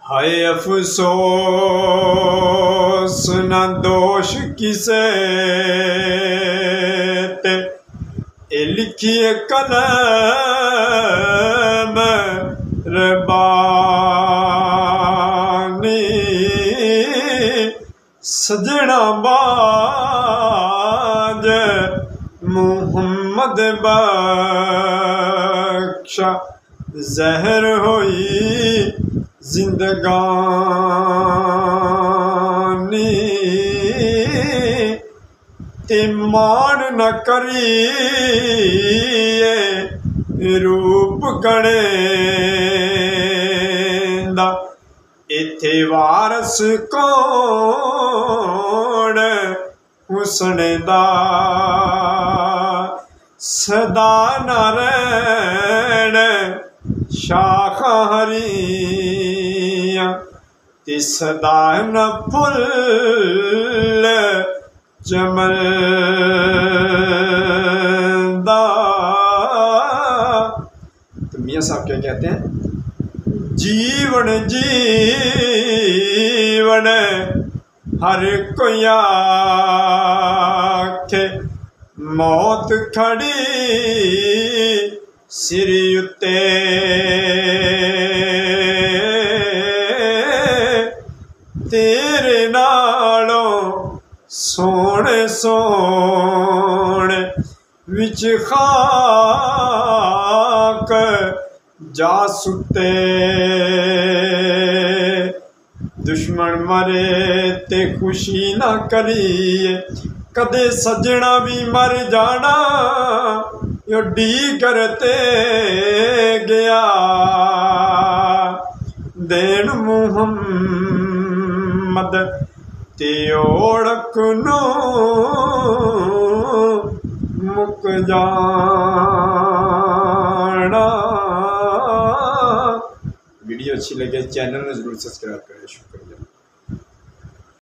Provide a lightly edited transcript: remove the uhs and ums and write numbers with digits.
हाय अफसोस न दोष किसे ते ए लिखिए कलम रबानी सजना बाज मुहम्मद बख्शा जहर होई जिंदगानी ईमान न करिए रूप गणेंदा इथे वारस कौन हुस्न दा सदा नारायण शाख हरियां ते सदा न फुल चमलदा। तो मियाँ साहब क्या कहते हैं, जीवन जीवन हर कोई आखे मौत खड़ी सिर उत्ते तेरे नालों सोने सोने विच खाक जा सुते दुश्मन मरे ते खुशी ना करिए कदे सजना भी मर जाना यो डी करते गया देन मुहम्मद ते ओढ़क नो मुक जाना। वीडियो अच्छी लगे चैनल में ज़रूर सब्सक्राइब करें। शुक्रिया।